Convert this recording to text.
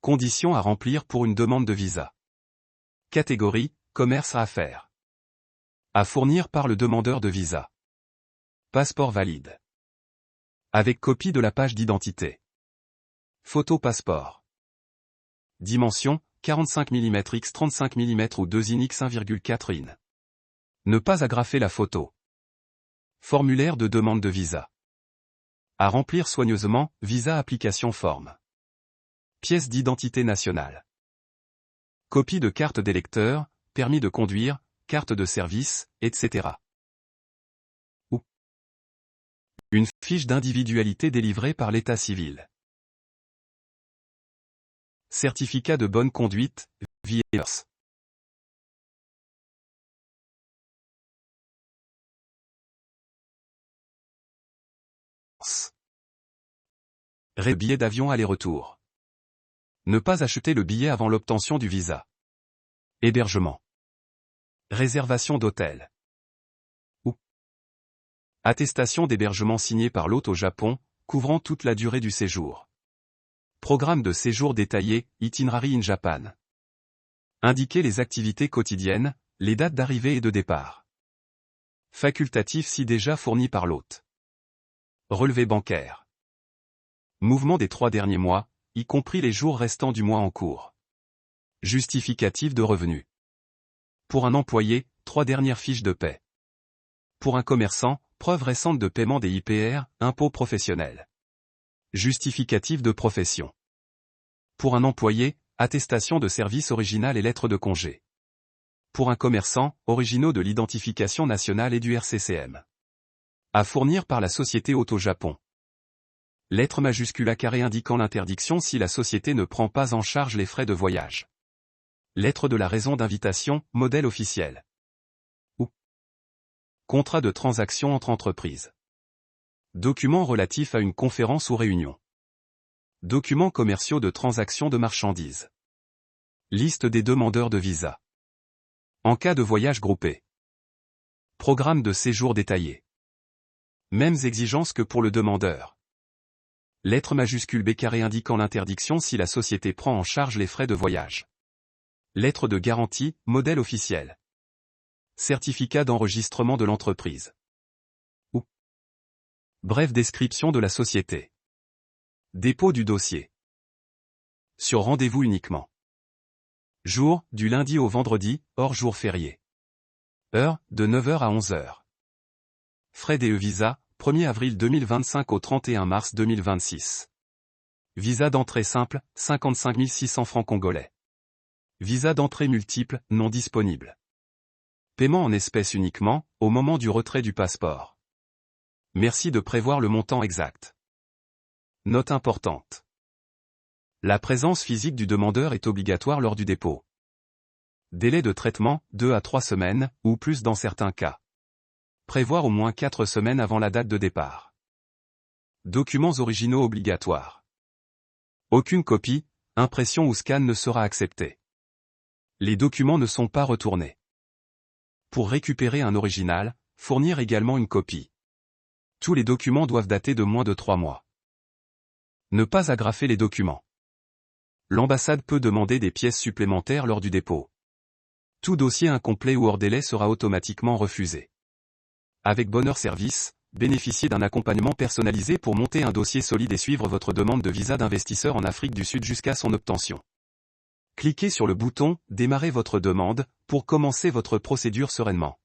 Conditions à remplir pour une demande de visa. Catégorie, commerce à affaires. À fournir par le demandeur de visa. Passeport valide. Avec copie de la page d'identité. Photo passeport. Dimension, 45 mm x 35 mm ou 2 in x 1,4 in. Ne pas agrafer la photo. Formulaire de demande de visa. À remplir soigneusement, visa application forme. Pièce d'identité nationale. Copie de carte d'électeur, permis de conduire, carte de service, etc. Ou une fiche d'individualité délivrée par l'état civil. Certificat de bonne conduite, VIERS. Billet d'avion aller-retour. Ne pas acheter le billet avant l'obtention du visa. Hébergement. Réservation d'hôtel. Ou attestation d'hébergement signée par l'hôte au Japon, couvrant toute la durée du séjour. Programme de séjour détaillé, Itinerary in Japan. Indiquer les activités quotidiennes, les dates d'arrivée et de départ. Facultatif si déjà fourni par l'hôte. Relevé bancaire. Mouvement des 3 derniers mois, y compris les jours restants du mois en cours. Justificatif de revenus. Pour un employé, 3 dernières fiches de paie. Pour un commerçant, preuve récente de paiement des IPR, impôts professionnels. Justificatif de profession. Pour un employé, attestation de service original et lettre de congé. Pour un commerçant, originaux de l'identification nationale et du RCCM. À fournir par la société Auto Japon. Lettre majuscule à carré indiquant l'interdiction si la société ne prend pas en charge les frais de voyage. Lettre de la raison d'invitation, modèle officiel. Ou contrat de transaction entre entreprises. Documents relatifs à une conférence ou réunion. Documents commerciaux de transaction de marchandises. Liste des demandeurs de visa. En cas de voyage groupé. Programme de séjour détaillé. Mêmes exigences que pour le demandeur. Lettre majuscule B carré indiquant l'interdiction si la société prend en charge les frais de voyage. Lettre de garantie, modèle officiel. Certificat d'enregistrement de l'entreprise. Ou brève description de la société. Dépôt du dossier. Sur rendez-vous uniquement. Jour, du lundi au vendredi, hors jour férié. Heure, de 9h à 11h. Frais des visa, 1er avril 2025 au 31 mars 2026. Visa d'entrée simple, 55 600 francs congolais. Visa d'entrée multiple, non disponible. Paiement en espèces uniquement, au moment du retrait du passeport. Merci de prévoir le montant exact. Note importante. La présence physique du demandeur est obligatoire lors du dépôt. Délai de traitement, 2 à 3 semaines, ou plus dans certains cas. Prévoir au moins 4 semaines avant la date de départ. Documents originaux obligatoires. Aucune copie, impression ou scan ne sera acceptée. Les documents ne sont pas retournés. Pour récupérer un original, fournir également une copie. Tous les documents doivent dater de moins de 3 mois. Ne pas agrafer les documents. L'ambassade peut demander des pièces supplémentaires lors du dépôt. Tout dossier incomplet ou hors délai sera automatiquement refusé. Avec Bonheur Service, bénéficiez d'un accompagnement personnalisé pour monter un dossier solide et suivre votre demande de visa d'investisseur en Afrique du Sud jusqu'à son obtention. Cliquez sur le bouton « Démarrer votre demande » pour commencer votre procédure sereinement.